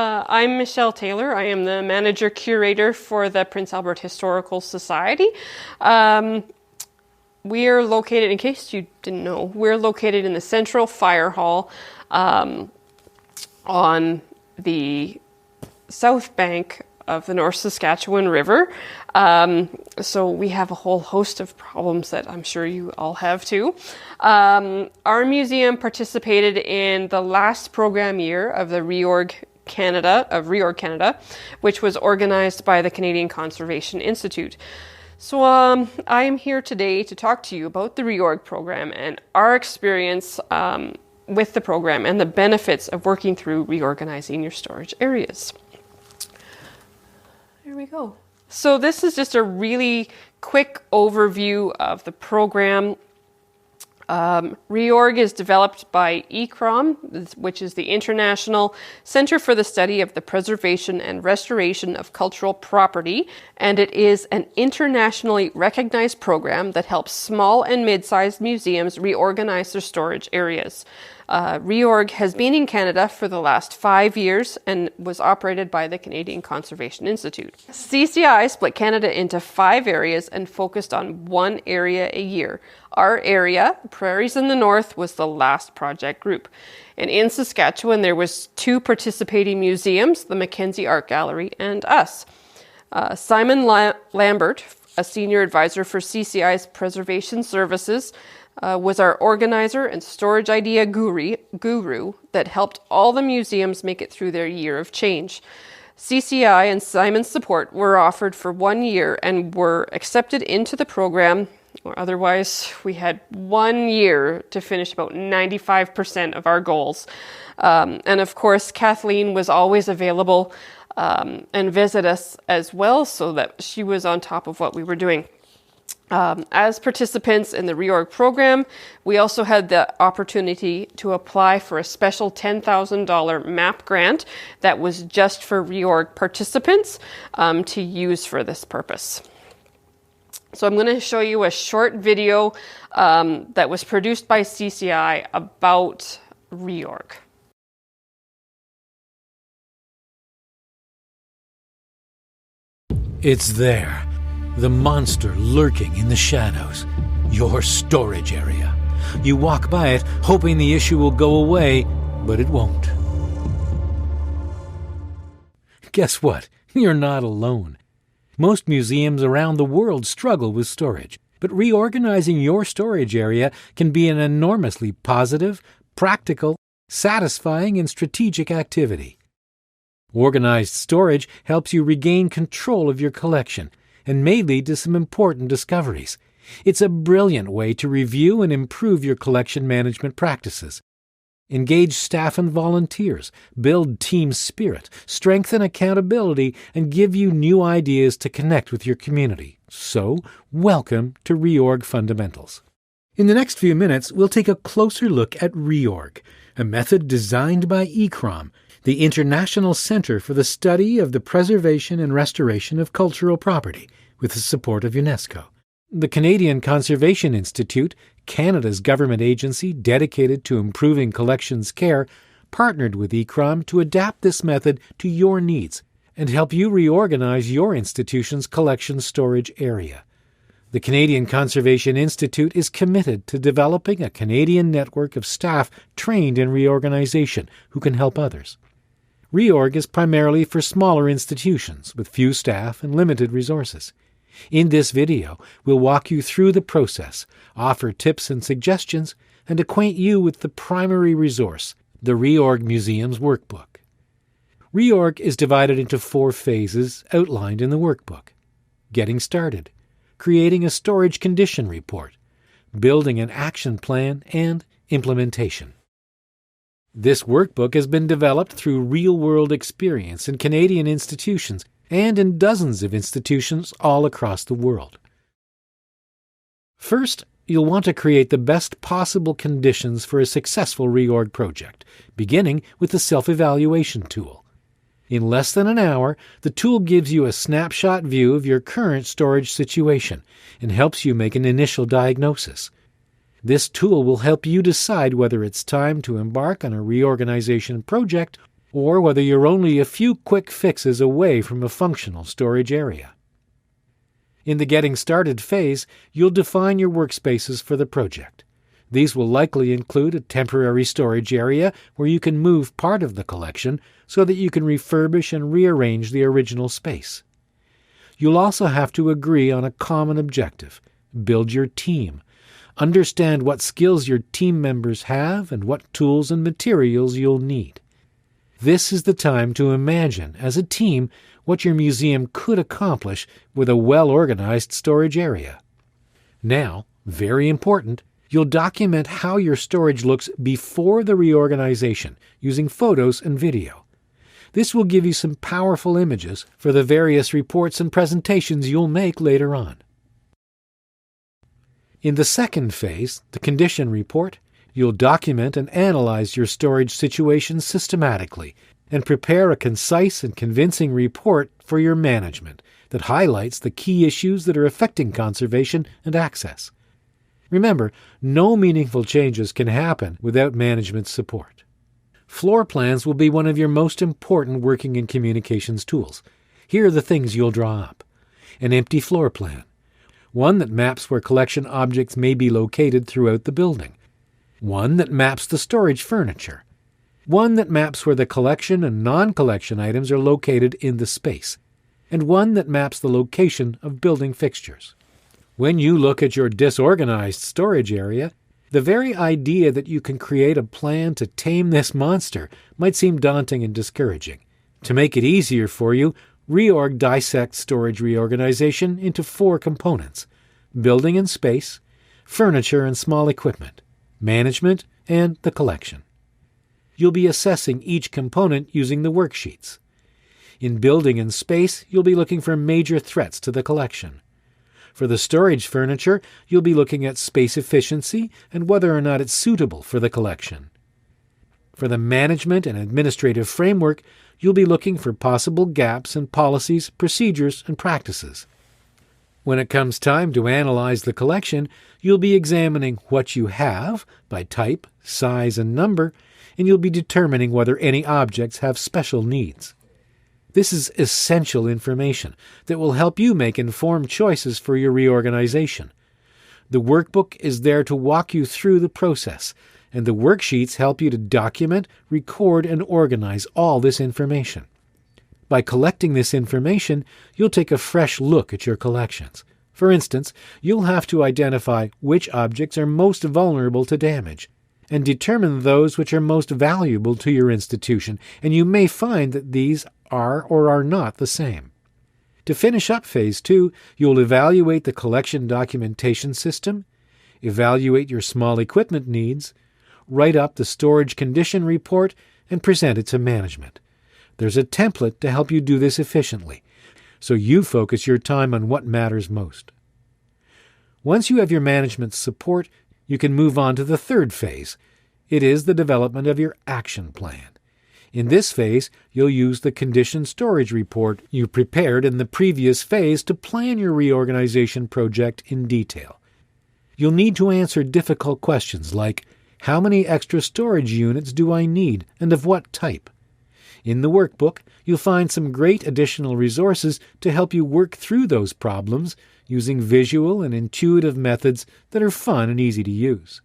I'm Michelle Taylor. I am the manager curator for the Prince Albert Historical Society. We are located, in case you didn't know, we're located in the Central Fire Hall on the south bank of the North Saskatchewan River. So we have a whole host of problems that I'm sure you all have too. Our museum participated in the last program year of the ReOrg Canada, which was organized by the Canadian Conservation Institute. So I am here today to talk to you about the ReOrg program and our experience with the program and the benefits of working through reorganizing your storage areas. Here we go. So this is just a really quick overview of the program. ReOrg is developed by ICCROM, which is the International Center for the Study of the Preservation and Restoration of Cultural Property, and it is an internationally recognized program that helps small and mid-sized museums reorganize their storage areas. ReOrg has been in Canada for the last 5 years and was operated by the Canadian Conservation Institute. CCI split Canada into 5 areas and focused on one area a year. Our area, Prairies in the North, was the last project group. And in Saskatchewan, there was 2 participating museums, the Mackenzie Art Gallery and us. Simon Lambert, a senior advisor for CCI's Preservation Services, was our organizer and storage idea guru that helped all the museums make it through their year of change. CCI and Simon's support were offered for 1 year and were accepted into the program, or otherwise we had 1 year to finish about 95% of our goals. And of course, Kathleen was always available and visit us as well, so that she was on top of what we were doing. As participants in the ReOrg program, we also had the opportunity to apply for a special $10,000 MAP grant that was just for ReOrg participants to use for this purpose. So I'm going to show you a short video that was produced by CCI about ReOrg. It's there. The monster lurking in the shadows. Your storage area. You walk by it, hoping the issue will go away, but it won't. Guess what? You're not alone. Most museums around the world struggle with storage, but reorganizing your storage area can be an enormously positive, practical, satisfying, and strategic activity. Organized storage helps you regain control of your collection and may lead to some important discoveries. It's a brilliant way to review and improve your collection management practices. Engage staff and volunteers, build team spirit, strengthen accountability, and give you new ideas to connect with your community. So, welcome to ReOrg Fundamentals. In the next few minutes, we'll take a closer look at ReOrg, a method designed by ICCROM, the International Center for the Study of the Preservation and Restoration of Cultural Property, with the support of UNESCO. The Canadian Conservation Institute, Canada's government agency dedicated to improving collections care, partnered with ICCROM to adapt this method to your needs and help you reorganize your institution's collection storage area. The Canadian Conservation Institute is committed to developing a Canadian network of staff trained in reorganization who can help others. ReOrg is primarily for smaller institutions with few staff and limited resources. In this video, we'll walk you through the process, offer tips and suggestions, and acquaint you with the primary resource, the ReOrg Museum's workbook. ReOrg is divided into 4 phases outlined in the workbook: getting started, creating a storage condition report, building an action plan, and implementation. This workbook has been developed through real-world experience in Canadian institutions and in dozens of institutions all across the world. First, you'll want to create the best possible conditions for a successful ReOrg project, beginning with the Selfevaluation tool. In less than an hour, the tool gives you a snapshot view of your current storage situation and helps you make an initial diagnosis. This tool will help you decide whether it's time to embark on a reorganization project or whether you're only a few quick fixes away from a functional storage area. In the Getting Started phase, you'll define your workspaces for the project. These will likely include a temporary storage area where you can move part of the collection so that you can refurbish and rearrange the original space. You'll also have to agree on a common objective, build your team, understand what skills your team members have and what tools and materials you'll need. This is the time to imagine, as a team, what your museum could accomplish with a well-organized storage area. Now, very important, you'll document how your storage looks before the reorganization using photos and video. This will give you some powerful images for the various reports and presentations you'll make later on. In the second phase, the condition report, you'll document and analyze your storage situation systematically and prepare a concise and convincing report for your management that highlights the key issues that are affecting conservation and access. Remember, no meaningful changes can happen without management support. Floor plans will be one of your most important working and communications tools. Here are the things you'll draw up. An empty floor plan. One that maps where collection objects may be located throughout the building. One that maps the storage furniture. One that maps where the collection and non-collection items are located in the space. And one that maps the location of building fixtures. When you look at your disorganized storage area, the very idea that you can create a plan to tame this monster might seem daunting and discouraging. To make it easier for you, ReOrg dissects storage reorganization into 4 components: building and space, furniture and small equipment, management, and the collection. You'll be assessing each component using the worksheets. In building and space, you'll be looking for major threats to the collection. For the storage furniture, you'll be looking at space efficiency and whether or not it's suitable for the collection. For the management and administrative framework, you'll be looking for possible gaps in policies, procedures, and practices. When it comes time to analyze the collection, you'll be examining what you have by type, size, and number, and you'll be determining whether any objects have special needs. This is essential information that will help you make informed choices for your reorganization. The workbook is there to walk you through the process, and the worksheets help you to document, record, and organize all this information. By collecting this information, you'll take a fresh look at your collections. For instance, you'll have to identify which objects are most vulnerable to damage, and determine those which are most valuable to your institution, and you may find that these are or are not the same. To finish up Phase 2, you'll evaluate the collection documentation system, evaluate your small equipment needs, write up the storage condition report, and present it to management. There's a template to help you do this efficiently, so you focus your time on what matters most. Once you have your management's support, you can move on to the third phase. It is the development of your action plan. In this phase, you'll use the condition storage report you prepared in the previous phase to plan your reorganization project in detail. You'll need to answer difficult questions like, how many extra storage units do I need and of what type? In the workbook, you'll find some great additional resources to help you work through those problems using visual and intuitive methods that are fun and easy to use.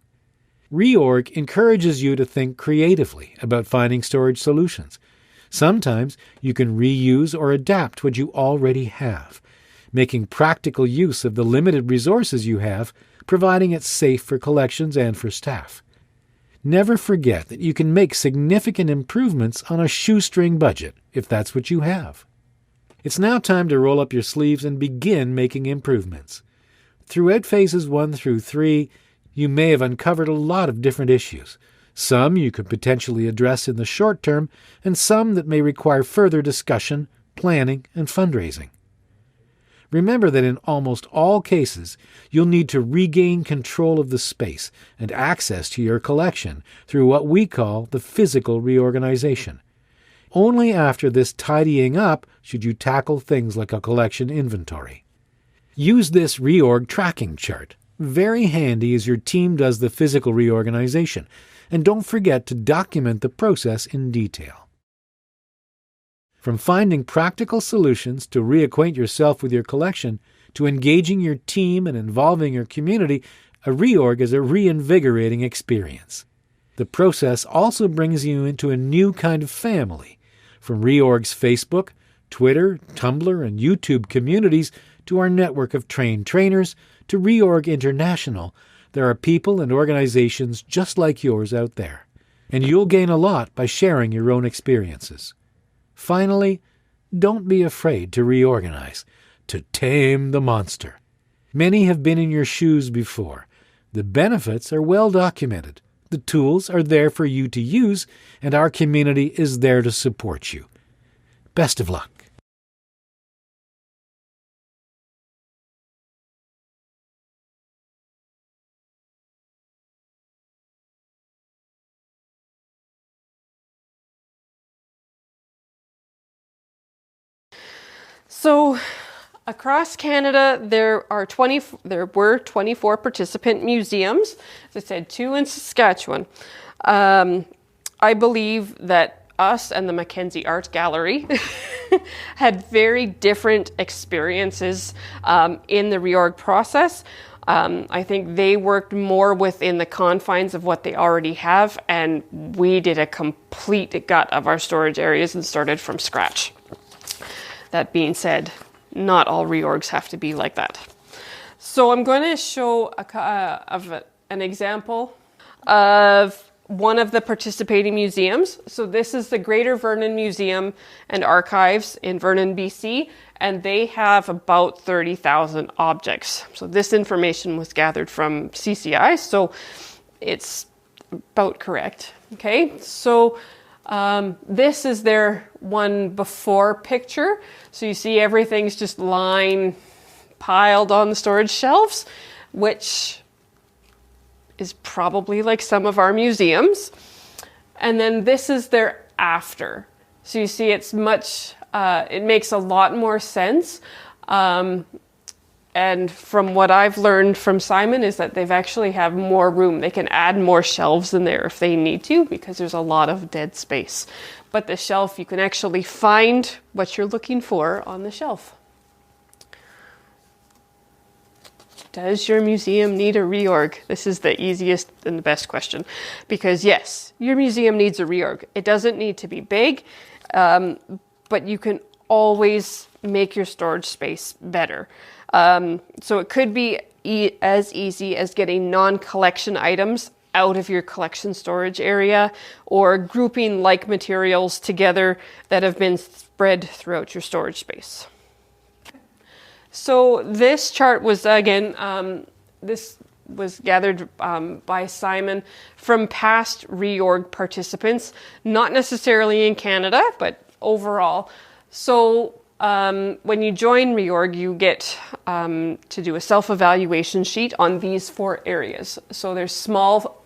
ReOrg encourages you to think creatively about finding storage solutions. Sometimes you can reuse or adapt what you already have, making practical use of the limited resources you have, providing it safe for collections and for staff. Never forget that you can make significant improvements on a shoestring budget, if that's what you have. It's now time to roll up your sleeves and begin making improvements. Throughout phases 1 through 3, you may have uncovered a lot of different issues. Some you could potentially address in the short term, and some that may require further discussion, planning, and fundraising. Remember that in almost all cases, you'll need to regain control of the space and access to your collection through what we call the physical reorganization. Only after this tidying up should you tackle things like a collection inventory. Use this ReOrg tracking chart. Very handy as your team does the physical reorganization, and don't forget to document the process in detail. From finding practical solutions to reacquaint yourself with your collection, to engaging your team and involving your community, a reorg is a reinvigorating experience. The process also brings you into a new kind of family. From ReOrg's Facebook, Twitter, Tumblr, and YouTube communities to our network of trained trainers to ReOrg International, there are people and organizations just like yours out there. And you'll gain a lot by sharing your own experiences. Finally, don't be afraid to reorganize, to tame the monster. Many have been in your shoes before. The benefits are well documented. The tools are there for you to use, and our community is there to support you. Best of luck. So across Canada, there were 24 participant museums. As I said, 2 in Saskatchewan. I believe that us and the Mackenzie Art Gallery had very different experiences in the reorg process. I think they worked more within the confines of what they already have, and we did a complete gut of our storage areas and started from scratch. That being said, not all reorgs have to be like that. So I'm going to show an example of one of the participating museums. So this is the Greater Vernon Museum and Archives in Vernon, BC, and they have about 30,000 objects. So this information was gathered from CCI, so it's about correct. Okay, so this is their one before picture. So you see everything's just piled on the storage shelves, which is probably like some of our museums. And then this is their after. So you see it's it makes a lot more sense. And from what I've learned from Simon is that they've actually have more room. They can add more shelves in there if they need to, because there's a lot of dead space. But the shelf, you can actually find what you're looking for on the shelf. Does your museum need a reorg? This is the easiest and the best question. Because yes, your museum needs a reorg. It doesn't need to be big, but you can always make your storage space better. So it could be as easy as getting non-collection items out of your collection storage area, or grouping like materials together that have been spread throughout your storage space. So this chart was, again, this was gathered by Simon from past reorg participants, not necessarily in Canada, but overall. So when you join reorg, you get to do a self-evaluation sheet on these 4 areas. So there's small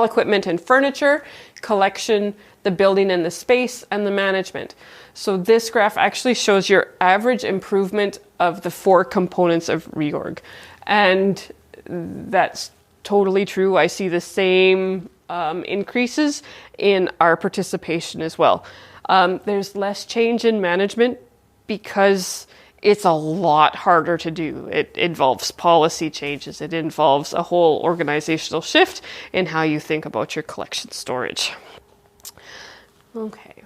equipment and furniture, collection, the building and the space, and the management. So this graph actually shows your average improvement of the 4 components of reorg. And that's totally true. I see the same increases in our participation as well. There's less change in management because it's a lot harder to do. It involves policy changes. It involves a whole organizational shift in how you think about your collection storage. Okay.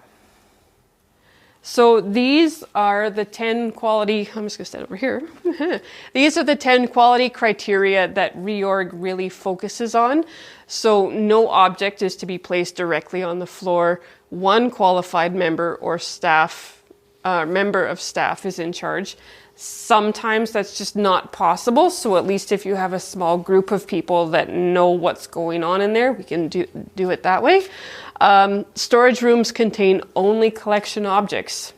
So these are the 10 quality, I'm just going to stand over here. These are the 10 quality criteria that reorg really focuses on. So no object is to be placed directly on the floor. 1 qualified member or member of staff is in charge. Sometimes that's just not possible. So at least if you have a small group of people that know what's going on in there, we can do it that way. Storage rooms contain only collection objects.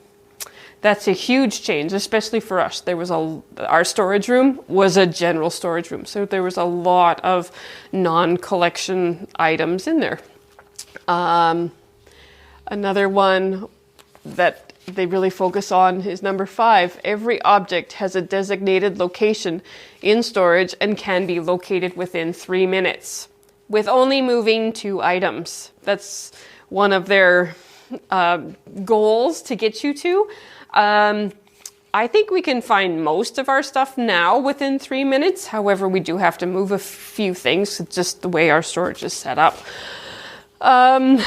That's a huge change, especially for us. Our storage room was a general storage room, so there was a lot of non-collection items in there. Another one that they really focus on is number 5. Every object has a designated location in storage and can be located within 3 minutes, with only moving 2 items. That's one of their goals to get you to. I think we can find most of our stuff now within 3 minutes. However, we do have to move a few things, just the way our storage is set up. That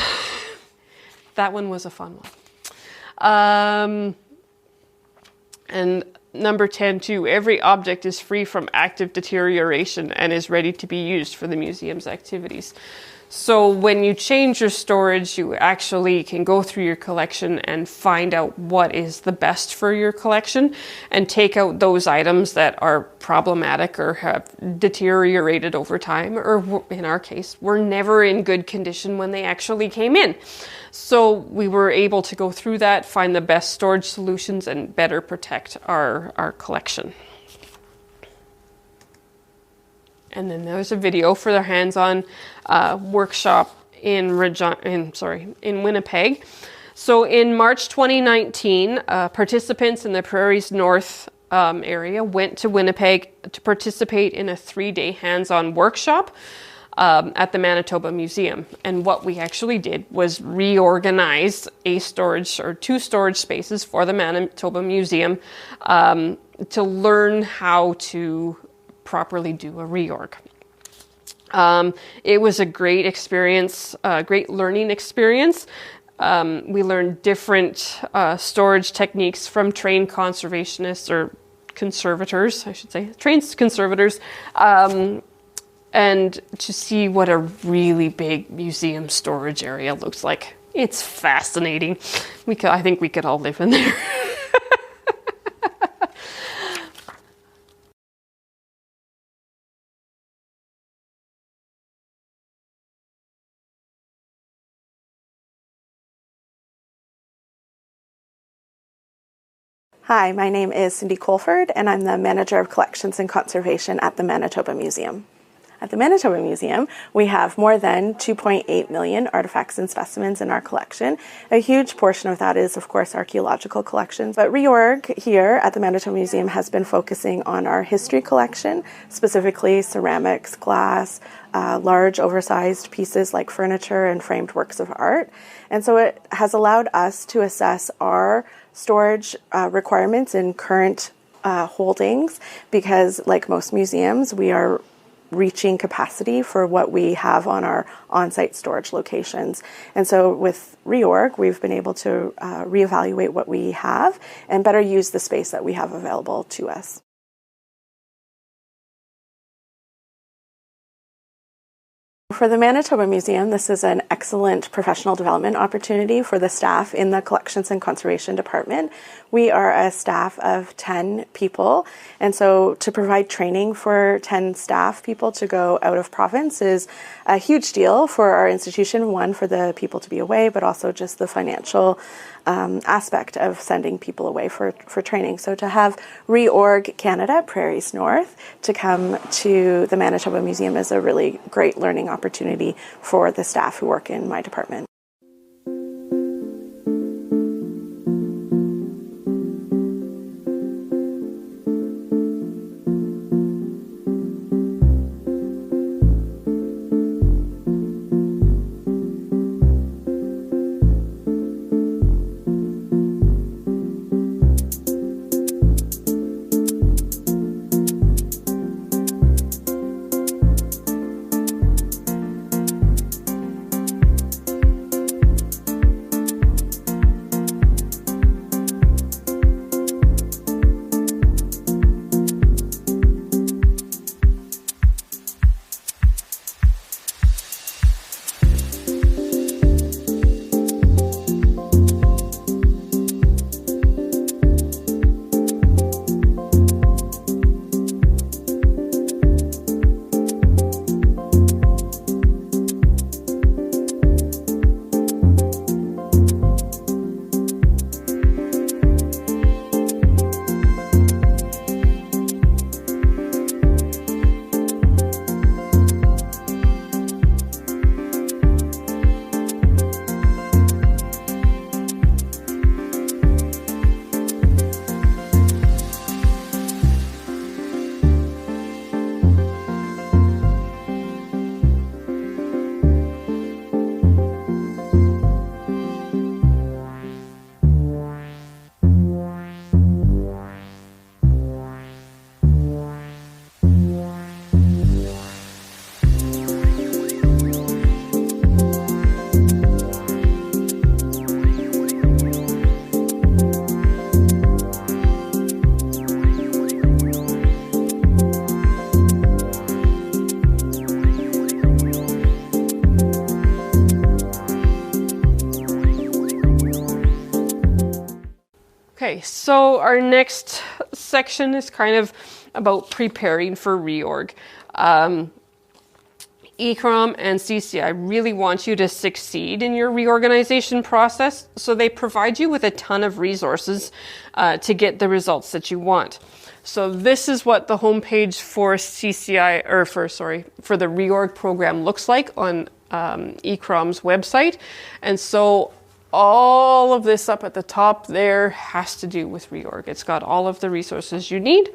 one was a fun one. And number 10 too, every object is free from active deterioration and is ready to be used for the museum's activities. So when you change your storage, you actually can go through your collection and find out what is the best for your collection and take out those items that are problematic or have deteriorated over time, or in our case, were never in good condition when they actually came in. So we were able to go through that, find the best storage solutions, and better protect our collection. And then there's a video for their hands-on workshop in Winnipeg. So in March 2019, participants in the Prairies North area went to Winnipeg to participate in a 3-day hands-on workshop at the Manitoba Museum. And what we actually did was reorganize two storage spaces for the Manitoba Museum to learn how to properly do a reorg. It was a great experience, great learning experience. We learned different storage techniques from trained conservationists, or conservators, I should say, trained conservators, and to see what a really big museum storage area looks like. It's fascinating. I think we could all live in there. Hi, my name is Cindy Colford, and I'm the Manager of Collections and Conservation at the Manitoba Museum. At the Manitoba Museum, we have more than 2.8 million artifacts and specimens in our collection. A huge portion of that is, of course, archaeological collections. But ReOrg here at the Manitoba Museum has been focusing on our history collection, specifically ceramics, glass, large oversized pieces like furniture and framed works of art. And so it has allowed us to assess our storage requirements in current holdings, because like most museums, we are reaching capacity for what we have on our on-site storage locations. And so with ReOrg, we've been able to reevaluate what we have and better use the space that we have available to us. For the Manitoba Museum, this is an excellent professional development opportunity for the staff in the Collections and Conservation Department. We are a staff of 10 people, and so to provide training for 10 staff people to go out of province is a huge deal for our institution. One, for the people to be away, but also just the financial aspect of sending people away for training. So to have ReOrg Canada, Prairies North, to come to the Manitoba Museum is a really great learning opportunity for the staff who work in my department. Okay, so our next section is kind of about preparing for reorg. ICCROM and CCI really want you to succeed in your reorganization process, so they provide you with a ton of resources to get the results that you want. So this is what the homepage for CCI, or for the reorg program looks like on ICCROM's website. And so all of this up at the top there has to do with reorg. It's got all of the resources you need.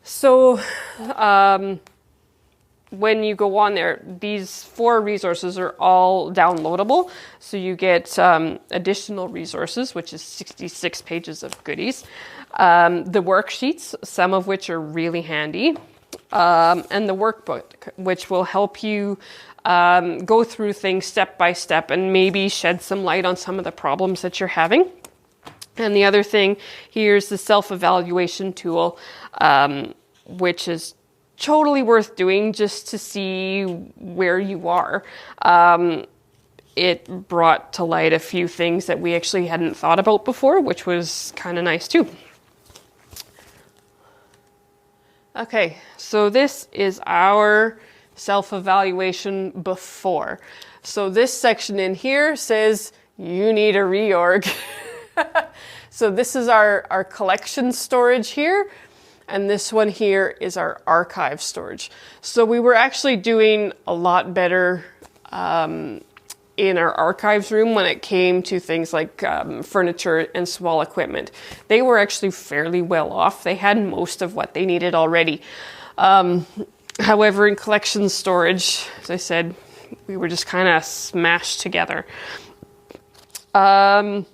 So when you go on there, these 4 resources are all downloadable. So you get additional resources, which is 66 pages of goodies. The worksheets, some of which are really handy. And the workbook, which will help you go through things step by step and maybe shed some light on some of the problems that you're having. And the other thing, here's the self-evaluation tool, which is totally worth doing just to see where you are. It brought to light a few things that we actually hadn't thought about before, which was kind of nice too. Okay, so this is our self-evaluation before. So this section in here says you need a reorg. So this is our collection storage here, and this one here is our archive storage. So we were actually doing a lot better in our archives room when it came to things like furniture and small equipment. They were actually fairly well off. They had most of what they needed already. However, in collection storage, as I said, we were just kind of smashed together. So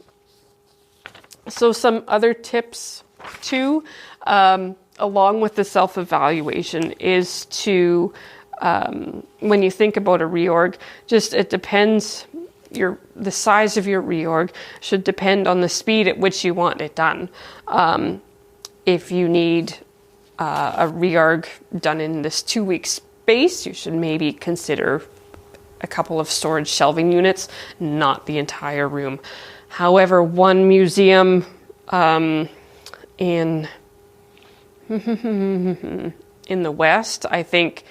some other tips too, along with the self-evaluation, is to, when you think about a reorg, it depends, the size of your reorg should depend on the speed at which you want it done. If you need a reorg done in this 2-week space, you should maybe consider a couple of storage shelving units, not the entire room. However, one museum in the West, I think,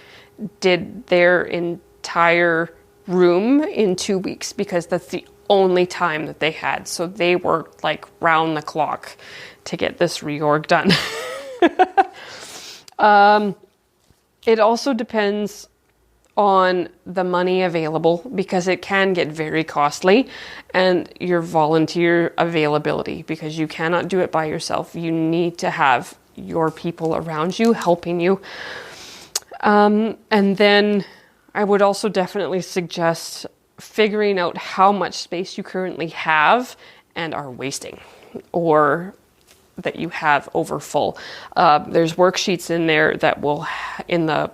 did their entire room in 2 weeks because that's the only time that they had. So they worked like round the clock to get this reorg done. It also depends on the money available because it can get very costly, and your volunteer availability, because you cannot do it by yourself. You need to have your people around you helping you. And then I would also definitely suggest figuring out how much space you currently have and are wasting, or that you have over full. There's worksheets in there that will, in the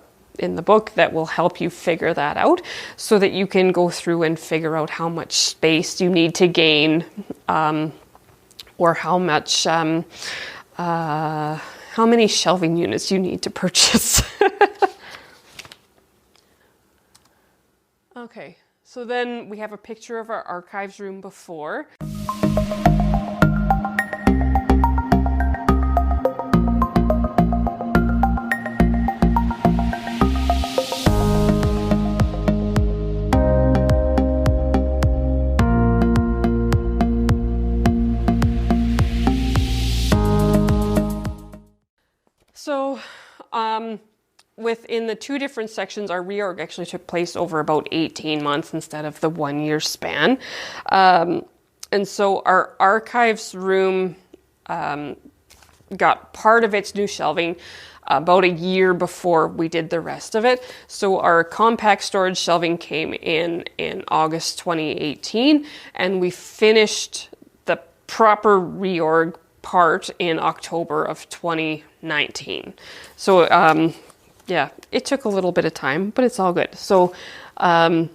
book, that will help you figure that out, so that you can go through and figure out how much space you need to gain, or how many shelving units you need to purchase. Okay, so then we have a picture of our archives room before. So, within the 2 different sections, our reorg actually took place over about 18 months instead of the 1-year span. And so our archives room got part of its new shelving about a year before we did the rest of it. So our compact storage shelving came in August 2018, and we finished the proper reorg part in October of 2019. So yeah, it took a little bit of time, but it's all good. So yeah,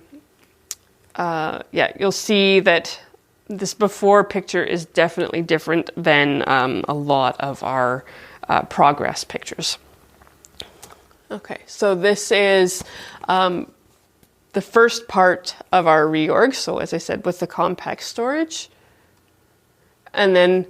you'll see that this before picture is definitely different than a lot of our progress pictures. Okay, so this is the first part of our reorg. So as I said, with the compact storage, and then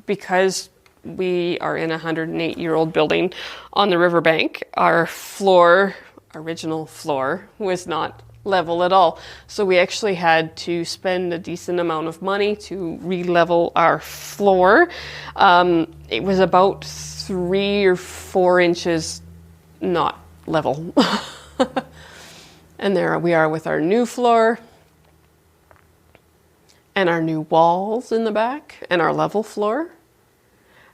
because we are in a 108-year-old building on the riverbank, our floor, original floor, was not level at all. So we actually had to spend a decent amount of money to re-level our floor. It was about 3 or 4 inches not level. And there we are with our new floor and our new walls in the back and our level floor.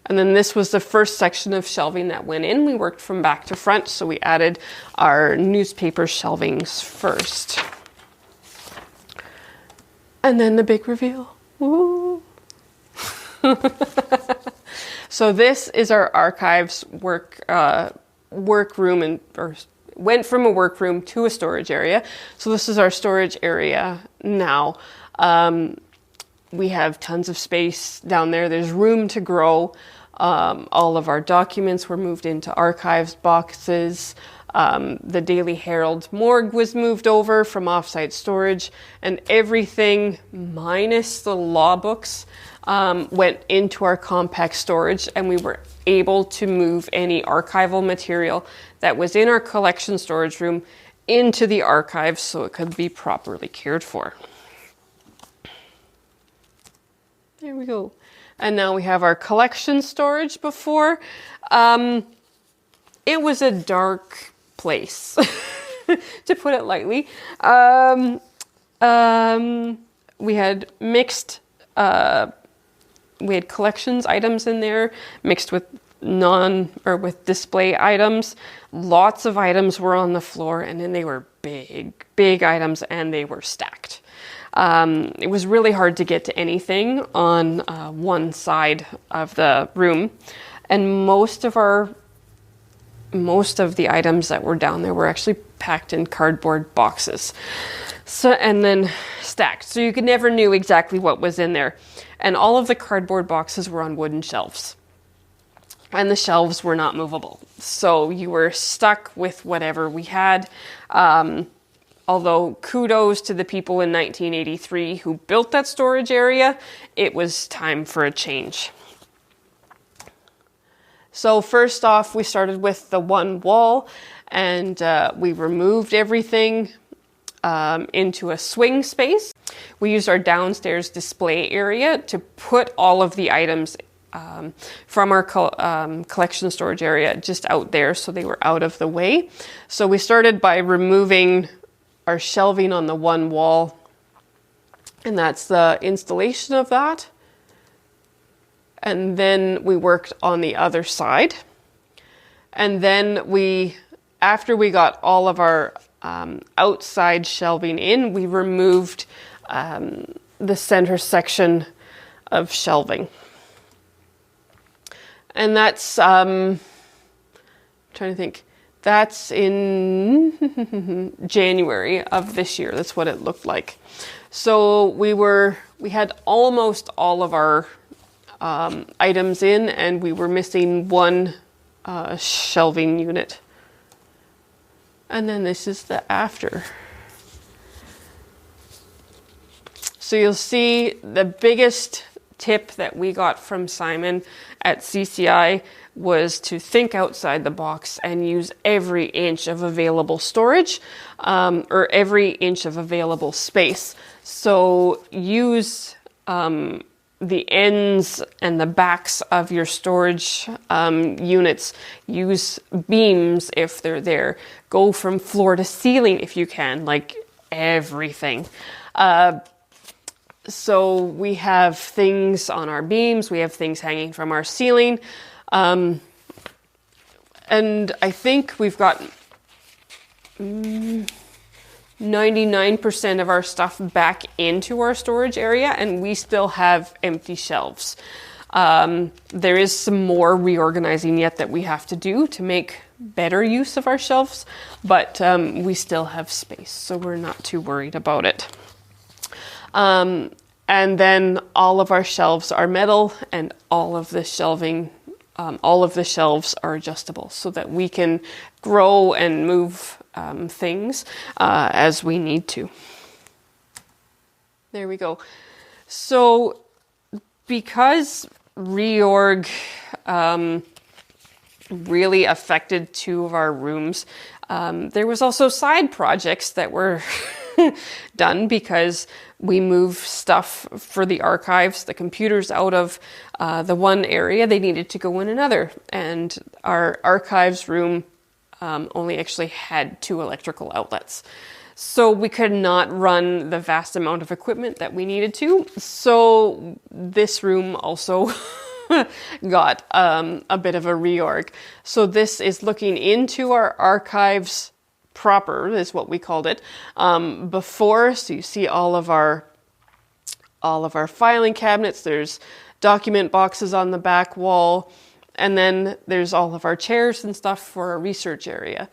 And then this was the first section of shelving that went in. We worked from back to front, so we added our newspaper shelvings first. And then the big reveal. Woo! So this is our archives workroom, or went from a workroom to a storage area. So this is our storage area now. We have tons of space down there. There's room to grow. All of our documents were moved into archives boxes. The Daily Herald morgue was moved over from offsite storage, and everything minus the law books went into our compact storage, and we were able to move any archival material that was in our collection storage room into the archives so it could be properly cared for. There we go. And now we have our collection storage. Before, it was a dark place, to put it lightly. We had mixed, we had collections items in there, mixed with with display items. Lots of items were on the floor, and then they were big items, and they were stacked. It was really hard to get to anything on one side of the room, and most of the items that were down there were actually packed in cardboard boxes, and then stacked, so you never knew exactly what was in there. And all of the cardboard boxes were on wooden shelves, and the shelves were not movable, so you were stuck with whatever we had. Although kudos to the people in 1983 who built that storage area, it was time for a change. So first off, we started with the one wall, and we removed everything into a swing space. We used our downstairs display area to put all of the items from our collection storage area just out there, so they were out of the way. So we started by removing our shelving on the one wall, and that's the installation of that. And then we worked on the other side. And then after we got all of our outside shelving in, we removed the center section of shelving. And that's, trying to think, that's in January of this year. That's what it looked like. So we had almost all of our items in, and we were missing one shelving unit. And then this is the after. So you'll see the biggest tip that we got from Simon at CCI was to think outside the box and use every inch of available storage, or every inch of available space. So use the ends and the backs of your storage units. Use beams if they're there. Go from floor to ceiling if you can, like everything. So we have things on our beams, we have things hanging from our ceiling. And I think we've got 99% of our stuff back into our storage area, and we still have empty shelves. There is some more reorganizing yet that we have to do to make better use of our shelves, but we still have space, so we're not too worried about it. And then all of our shelves are metal, and all of the shelving, all of the shelves are adjustable so that we can grow and move things as we need to. There we go. So because reorg really affected two of our rooms. There was also side projects that were done because we moved stuff for the archives, the computers out of the one area. They needed to go in another. And our archives room only actually had 2 electrical outlets. So we could not run the vast amount of equipment that we needed to. So this room also got a bit of a reorg. So this is looking into our archives proper, is what we called it, before. So you see all of our filing cabinets. There's document boxes on the back wall, and then there's all of our chairs and stuff for our research area.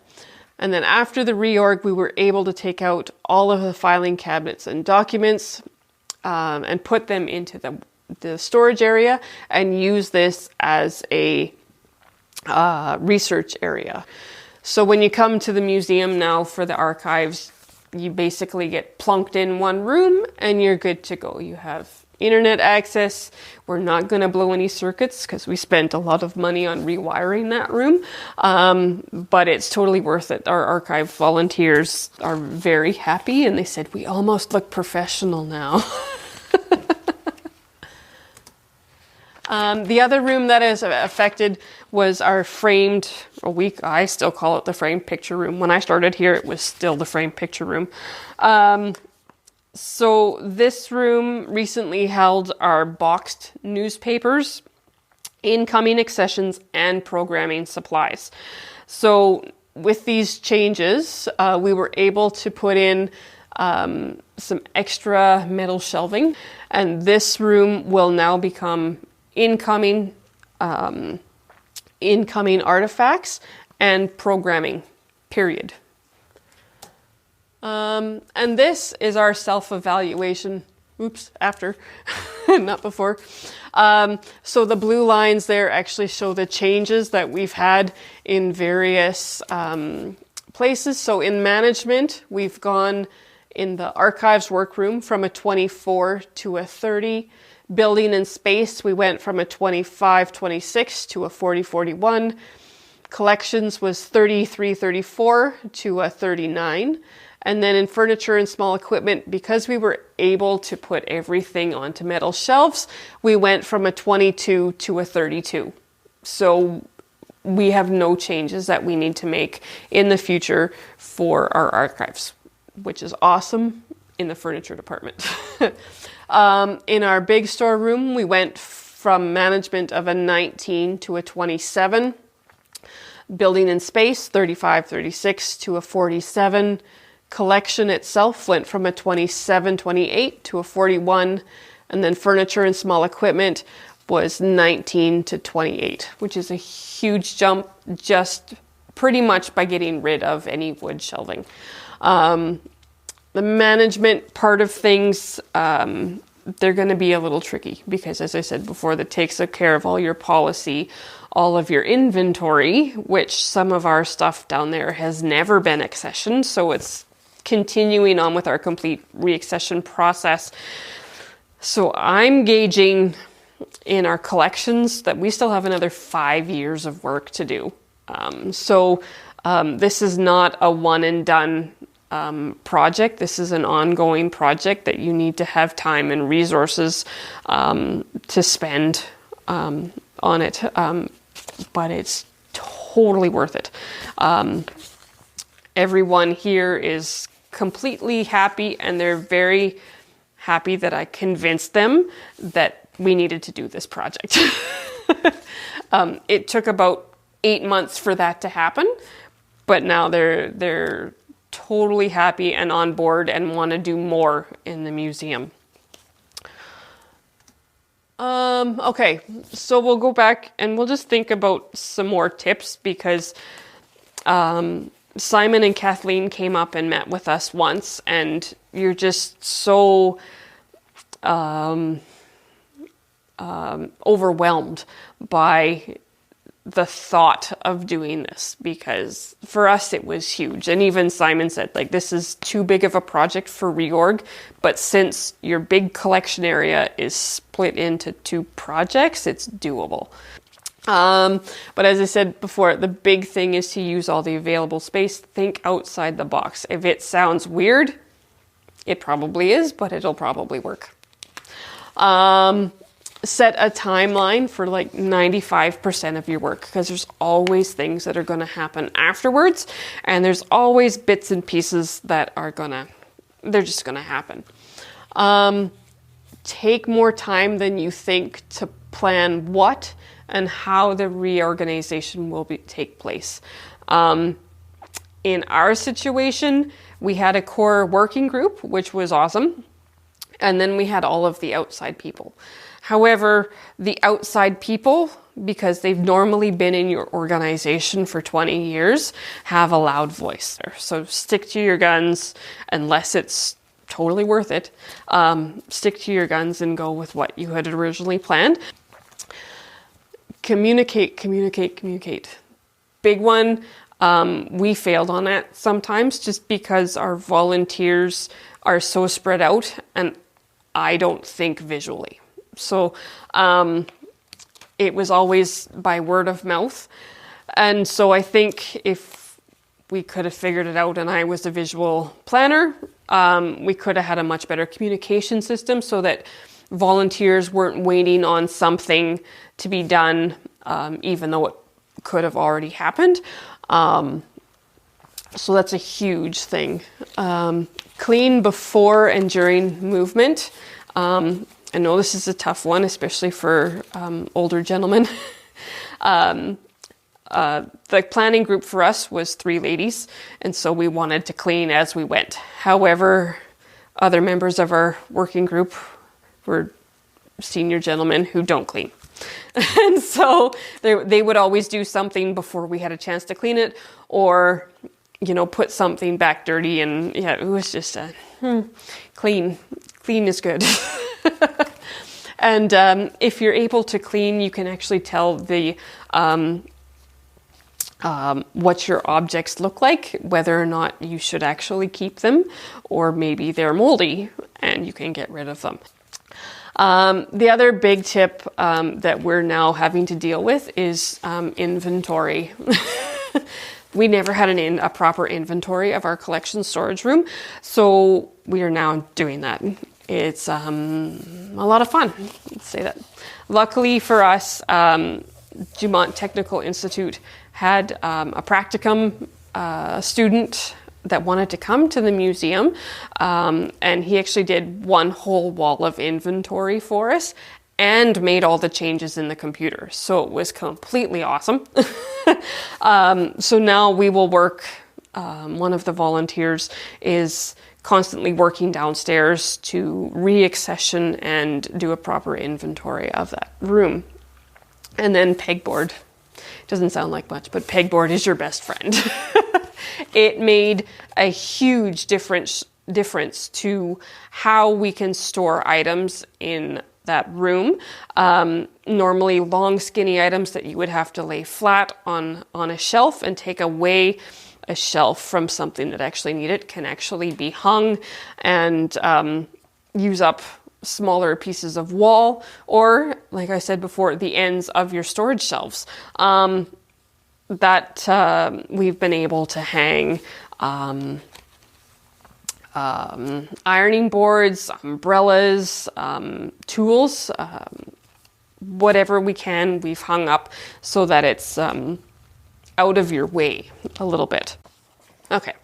And then after the reorg, we were able to take out all of the filing cabinets and documents and put them into the storage area and use this as a research area. So when you come to the museum now for the archives, you basically get plunked in one room and you're good to go. You have internet access. We're not going to blow any circuits because we spent a lot of money on rewiring that room. But it's totally worth it. Our archive volunteers are very happy and they said, we almost look professional now. The other room that is affected was our framed, I still call it the framed picture room. When I started here, it was still the framed picture room. So this room recently held our boxed newspapers, incoming accessions, and programming supplies. So with these changes, we were able to put in some extra metal shelving, and this room will now become incoming artifacts and programming, period. And this is our self-evaluation. Oops, after, not before. So the blue lines there actually show the changes that we've had in various places. So in management, we've gone in the archives workroom from a 24 to a 30. Building and space, we went from a 25-26 to a 40-41. Collections was 33-34 to a 39. And then in furniture and small equipment, because we were able to put everything onto metal shelves, we went from a 22 to a 32. So we have no changes that we need to make in the future for our archives, which is awesome in the furniture department. In our big storeroom, we went from management of a 19 to a 27. Building and space, 35-36 to a 47. Collection itself went from a 27-28 to a 41. And then furniture and small equipment was 19 to 28, which is a huge jump just pretty much by getting rid of any wood shelving. The management part of things, they're going to be a little tricky because, as I said before, that takes care of all your policy, all of your inventory, which some of our stuff down there has never been accessioned. So it's continuing on with our complete reaccession process. So I'm gauging in our collections that we still have another 5 years of work to do. This is not a one and done project. This is an ongoing project that you need to have time and resources to spend on it. But it's totally worth it. Everyone here is completely happy, and they're very happy that I convinced them that we needed to do this project. It took about 8 months for that to happen, but now they're totally happy and on board and want to do more in the museum. Okay, so we'll go back and we'll just think about some more tips because Simon and Kathleen came up and met with us once, and you're just so overwhelmed by the thought of doing this, because for us it was huge. And even Simon said, like, this is too big of a project for reorg, but since your big collection area is split into 2 projects, it's doable. But as I said before, the big thing is to use all the available space. Think outside the box. If it sounds weird, it probably is, but it'll probably work. Set a timeline for like 95% of your work, because there's always things that are going to happen afterwards, and there's always bits and pieces that are they're just going to happen. Take more time than you think to plan what and how the reorganization will take place. In our situation, we had a core working group, which was awesome. And then we had all of the outside people. However, the outside people, because they've normally been in your organization for 20 years, have a loud voice. So stick to your guns, unless it's totally worth it. Stick to your guns and go with what you had originally planned. Communicate. Big one. We failed on that sometimes just because our volunteers are so spread out, and I don't think visually. So it was always by word of mouth. And so I think if we could have figured it out and I was a visual planner, we could have had a much better communication system so that volunteers weren't waiting on something to be done, even though it could have already happened. So that's a huge thing. Clean before and during movement. I know this is a tough one, especially for older gentlemen. The planning group for us was 3 ladies, and so we wanted to clean as we went. However, other members of our working group were senior gentlemen who don't clean. And so they would always do something before we had a chance to clean it, or, put something back dirty, and yeah, it was just clean. Clean is good. And if you're able to clean, you can actually tell what your objects look like, whether or not you should actually keep them, or maybe they're moldy and you can get rid of them. The other big tip that we're now having to deal with is inventory. We never had a proper inventory of our collection storage room, so we are now doing that. It's a lot of fun, let's say that. Luckily for us, Dumont Technical Institute had a practicum student that wanted to come to the museum, and he actually did one whole wall of inventory for us and made all the changes in the computer. So it was completely awesome. So now we will work, one of the volunteers is constantly working downstairs to reaccession and do a proper inventory of that room. And then pegboard. Doesn't sound like much, but pegboard is your best friend. It made a huge difference to how we can store items in that room. Normally long skinny items that you would have to lay flat on a shelf and take away a shelf from something that actually need it can actually be hung and use up smaller pieces of wall, or like I said before, the ends of your storage shelves. That we've been able to hang ironing boards, umbrellas, tools, whatever we can, we've hung up so that it's out of your way a little bit. Okay,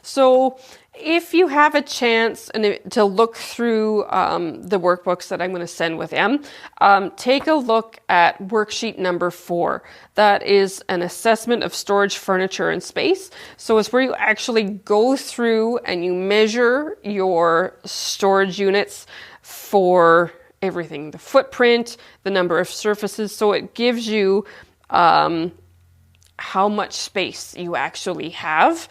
so if you have a chance to look through the workbooks that I'm going to send with them, take a look at worksheet number 4. That is an assessment of storage, furniture, and space. So it's where you actually go through and you measure your storage units for everything, the footprint, the number of surfaces. So it gives you how much space you actually have.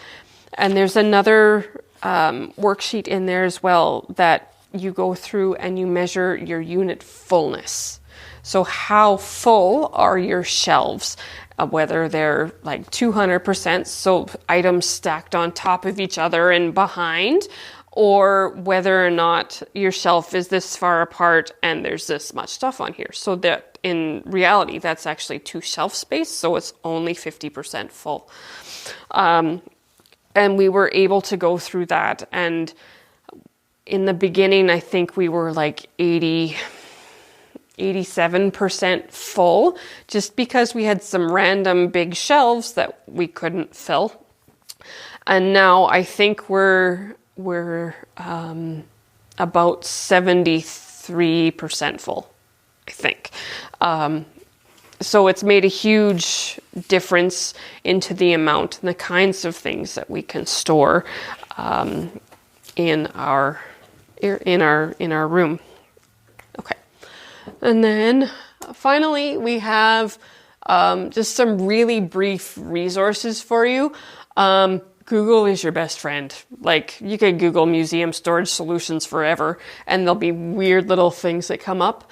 And there's another worksheet in there as well that you go through and you measure your unit fullness. So how full are your shelves? Whether they're like 200%, so items stacked on top of each other and behind, or whether or not your shelf is this far apart and there's this much stuff on here. So that in reality, that's actually 2 shelf space, so it's only 50% full. And we were able to go through that. And in the beginning, I think we were like 87% full, just because we had some random big shelves that we couldn't fill. And now I think we're about 73% full, I think. So it's made a huge difference into the amount and the kinds of things that we can store in our room. Okay, and then finally we have just some really brief resources for you. Google is your best friend. Like, you could Google museum storage solutions forever, and there'll be weird little things that come up.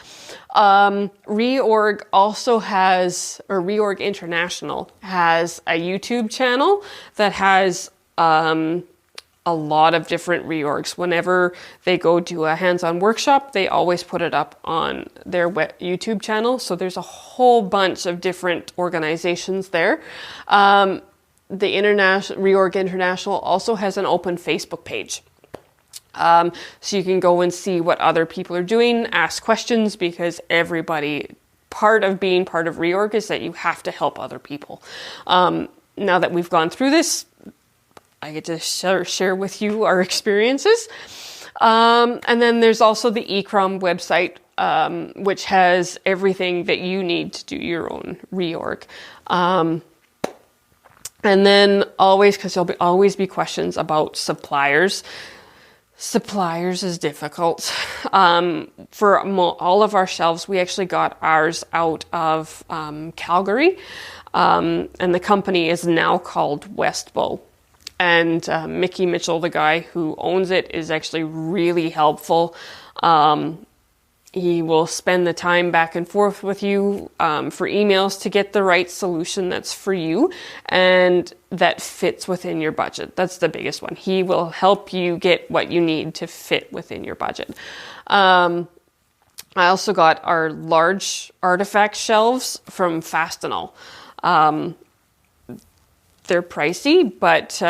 ReOrg also has, or ReOrg International has a YouTube channel that has a lot of different reorgs. Whenever they go do a hands-on workshop, they always put it up on their YouTube channel. So there's a whole bunch of different organizations there. The ReOrg International also has an open Facebook page. So you can go and see what other people are doing, ask questions, because part of being part of ReOrg is that you have to help other people. Now that we've gone through this, I get to share with you our experiences. And then there's also the ICCROM website, which has everything that you need to do your own reorg. And then always, because there'll always be questions about suppliers. Suppliers is difficult. For all of our shelves, we actually got ours out of Calgary, and the company is now called Westbow. And Mickey Mitchell, the guy who owns it, is actually really helpful. He will spend the time back and forth with you for emails to get the right solution that's for you and that fits within your budget. That's the biggest one. He will help you get what you need to fit within your budget. I also got our large artifact shelves from Fastenal. They're pricey, but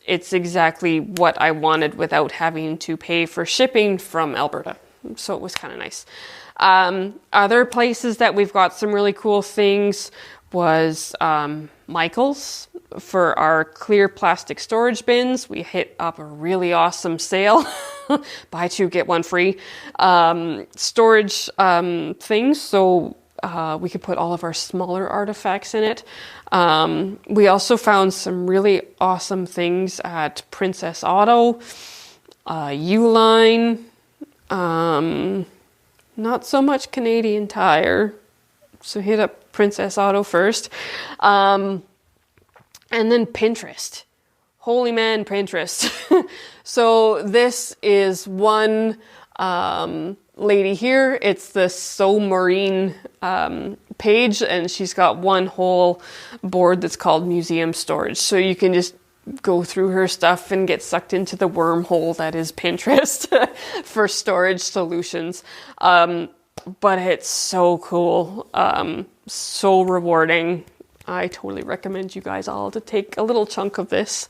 it's exactly what I wanted without having to pay for shipping from Alberta. So it was kind of nice. Other places that we've got some really cool things was Michael's for our clear plastic storage bins. We hit up a really awesome sale. Buy 2, get 1 free. Storage things, so we could put all of our smaller artifacts in it. We also found some really awesome things at Princess Auto, Uline, not so much Canadian Tire, so hit up Princess Auto first. And then Pinterest. Holy man, Pinterest. So this is one lady here. It's the So Marine page, and she's got one whole board that's called Museum Storage. So you can just go through her stuff and get sucked into the wormhole that is Pinterest for storage solutions. But it's so cool, so rewarding. I totally recommend you guys all to take a little chunk of this.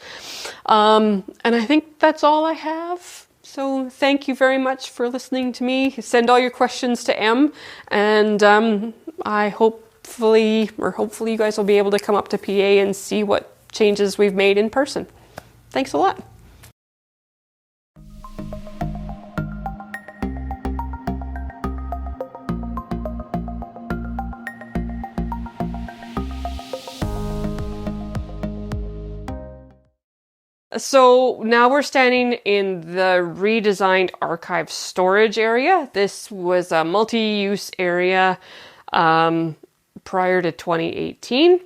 And I think that's all I have. So thank you very much for listening to me. Send all your questions to Em, and hopefully you guys will be able to come up to PA and see what changes we've made in person. Thanks a lot. So now we're standing in the redesigned archive storage area. This was a multi-use area prior to 2018.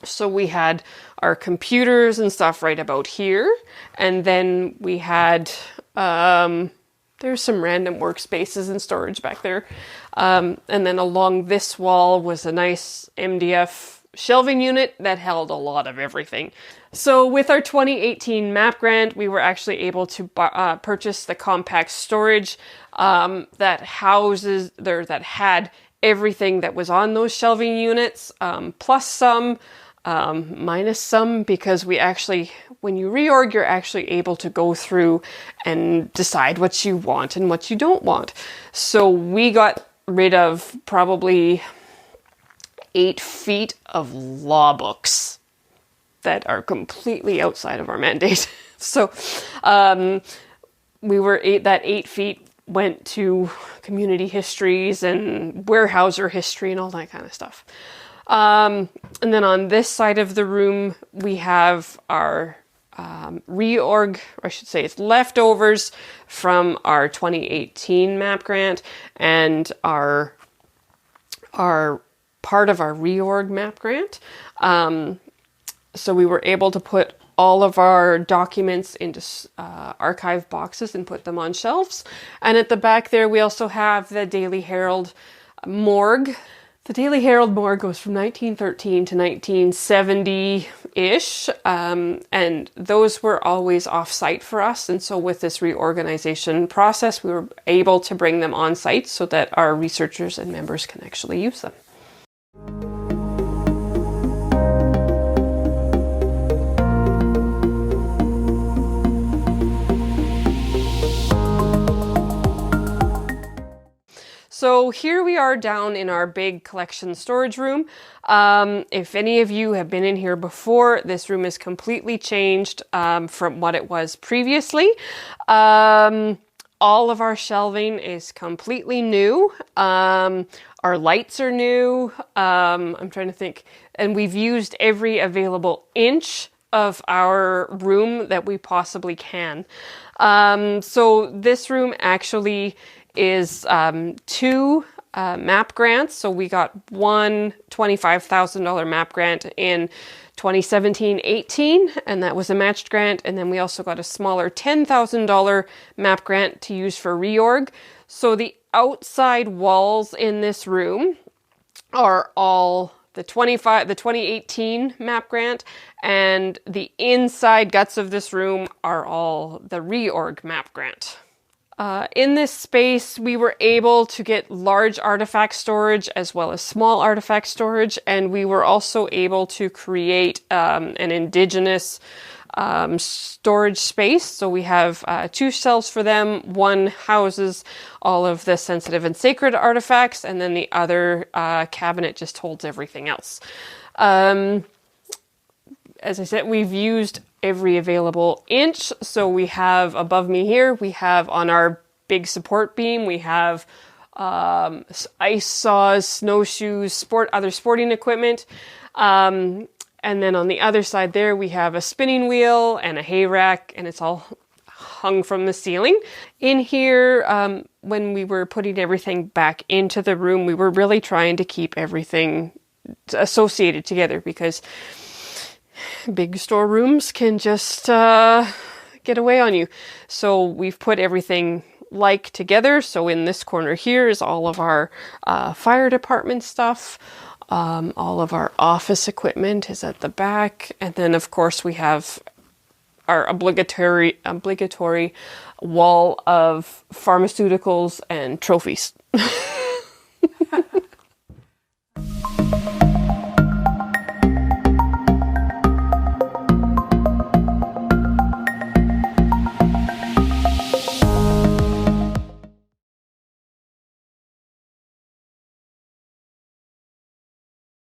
So we had our computers and stuff right about here. And then we had, there There's some random workspaces and storage back there. And then along this wall was a nice MDF shelving unit that held a lot of everything. So with our 2018 MAP grant, we were actually able to purchase the compact storage that had everything that was on those shelving units, plus some, minus some, because we actually, when you reorg, you're actually able to go through and decide what you want and what you don't want. So we got rid of probably 8 feet of law books that are completely outside of our mandate. So that 8 feet went to community histories and Weyerhaeuser history and all that kind of stuff. And then on this side of the room, we have our reorg, or I should say it's leftovers from our 2018 MAP grant and our part of our reorg MAP grant. So we were able to put all of our documents into archive boxes and put them on shelves. And at the back there, we also have the Daily Herald morgue. The Daily Herald morgue goes from 1913 to 1970-ish, and those were always off-site for us. And so with this reorganization process, we were able to bring them on-site so that our researchers and members can actually use them. So here we are down in our big collection storage room. If any of you have been in here before, this room is completely changed from what it was previously. All of our shelving is completely new. Our lights are new. I'm trying to think. And we've used every available inch of our room that we possibly can. So this room actually is 2 MAP grants. So we got one $25,000 MAP grant in 2017-18, and that was a matched grant. And then we also got a smaller $10,000 MAP grant to use for reorg. So the outside walls in this room are all the 2018 MAP grant, and the inside guts of this room are all the reorg MAP grant. In this space, we were able to get large artifact storage as well as small artifact storage, and we were also able to create an indigenous storage space. So we have 2 shelves for them. One houses all of the sensitive and sacred artifacts, and then the other cabinet just holds everything else. As I said, we've used every available inch. So we have above me here, we have on our big support beam, we have ice saws, snowshoes, other sporting equipment. And then on the other side there, we have a spinning wheel and a hay rack, and it's all hung from the ceiling. In here, when we were putting everything back into the room, we were really trying to keep everything associated together, because big storerooms can just get away on you. So we've put everything together. So in this corner here is all of our fire department stuff. All of our office equipment is at the back. And then of course we have our obligatory wall of pharmaceuticals and trophies.